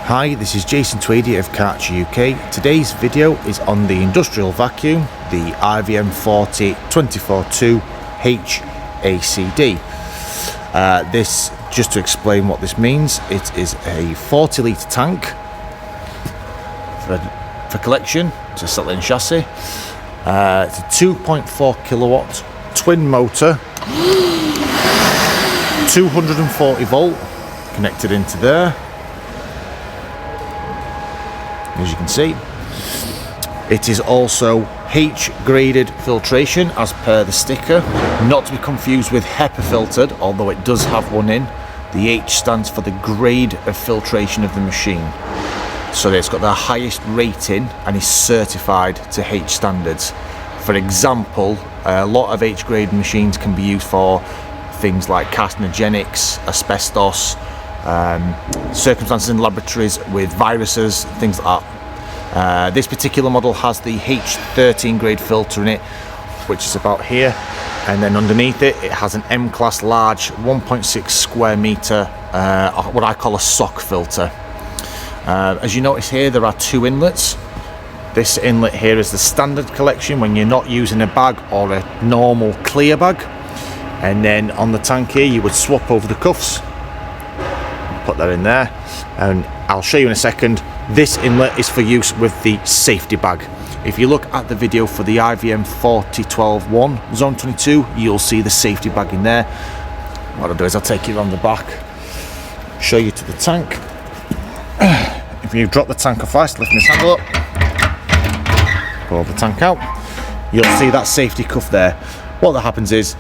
Hi, this is Jason Tweedy of Karcher UK. Today's video is on the industrial vacuum, the IVM 40 24-2 H ACD. This, just to explain what this means, it is a 40 litre tank for collection. It's a Settling chassis. It's a 2.4 kilowatt twin motor, 240 volt connected into there. As you can see, it is also H graded filtration as per the sticker, not to be confused with HEPA filtered, although it does have one in. The H stands for the grade of filtration of the machine, so it's got the highest rating and is certified to H standards. For example, a lot of H grade machines can be used for things like carcinogenics, asbestos, circumstances in laboratories with viruses, things like that. This particular model has the H13 grade filter in it, which is about here, and then underneath it has an M-class large 1.6 square meter, what I call a sock filter. As you notice here, there are two inlets. This inlet here is the standard collection when you're not using a bag or a normal clear bag, and then on the tank here you would swap over the cuffs, put that in there, and I'll show you in a second. This inlet is for use with the safety bag. If you look at the video for the IVM 40-12-1 Zone 22, you'll see the safety bag in there. What I'll do is I'll take you around the back, show you to the tank. If you drop the tank off ice, lift this handle up, pull the tank out, you'll see that safety cuff there. What that happens is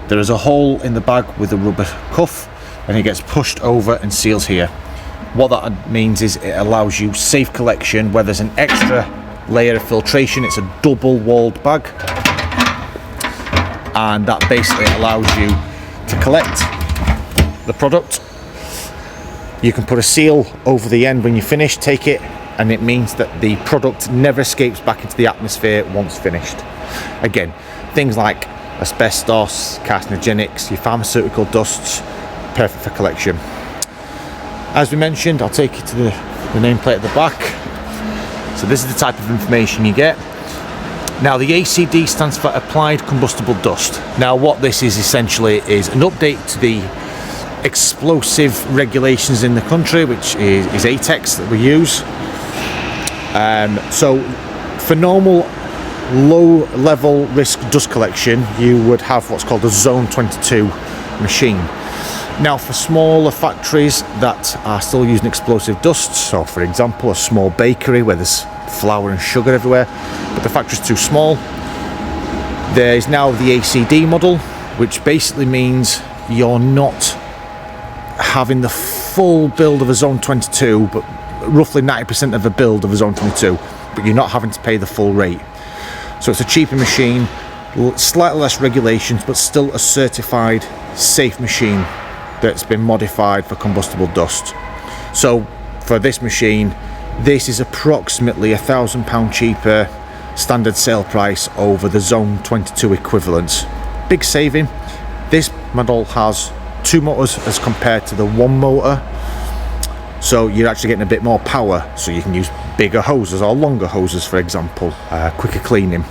there is a hole in the bag with a rubber cuff, and it gets pushed over and seals here. What that means is it allows you safe collection where there's an extra layer of filtration. It's a double walled bag, and that basically allows you to collect the product. You can put a seal over the end when you finish, take it, and it means that the product never escapes back into the atmosphere once finished. Again, things like asbestos, carcinogenics, your pharmaceutical dusts, perfect for collection. As we mentioned, I'll take you to the nameplate at the back. So this is the type of information you get. Now, the ACD stands for Applied Combustible Dust. Now, what this is essentially is an update to the explosive regulations in the country, which is Atex that we use. So for normal low level risk dust collection, you would have what's called a Zone 22 machine. Now, for smaller factories that are still using explosive dusts, so for example a small bakery where there's flour and sugar everywhere, but the factory's too small, there is now the ACD model, which basically means you're not having the full build of a Zone 22, but roughly 90% of a build of a Zone 22, but you're not having to pay the full rate. So it's a cheaper machine, slightly less regulations, but still a certified safe machine that's been modified for combustible dust. So for this machine, this is approximately £1,000 cheaper standard sale price over the Zone 22 equivalent. Big saving. This model has two motors as compared to the one motor, so you're actually getting a bit more power, so you can use bigger hoses or longer hoses, for example, quicker cleaning.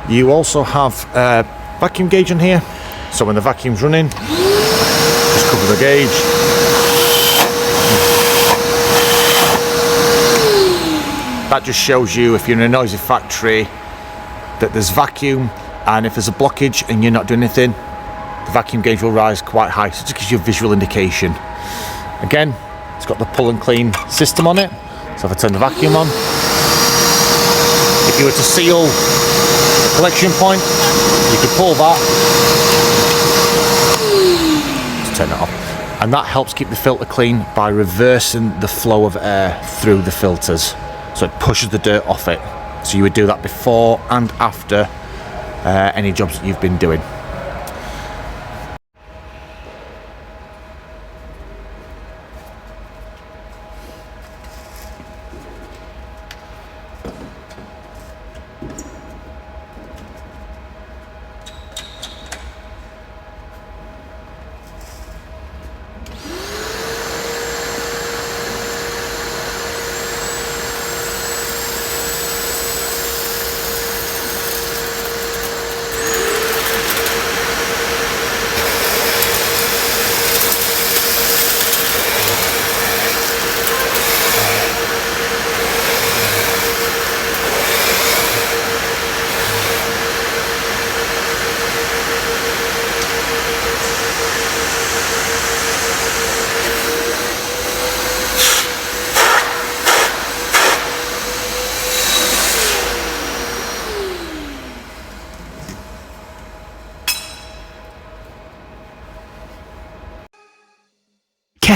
You also have a vacuum gauge on here, so when the vacuum's running, just cover the gauge. That just shows you if you're in a noisy factory that there's vacuum, and if there's a blockage and you're not doing anything, the vacuum gauge will rise quite high, so it just gives you a visual indication. Again, it's got the pull and clean system on it, so if I turn the vacuum on, if you were to seal the collection point, you could pull that, just turn it off, and that helps keep the filter clean by reversing the flow of air through the filters, so it pushes the dirt off it. So you would do that before and after any jobs that you've been doing.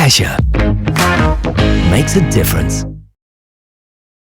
Karcher makes a difference.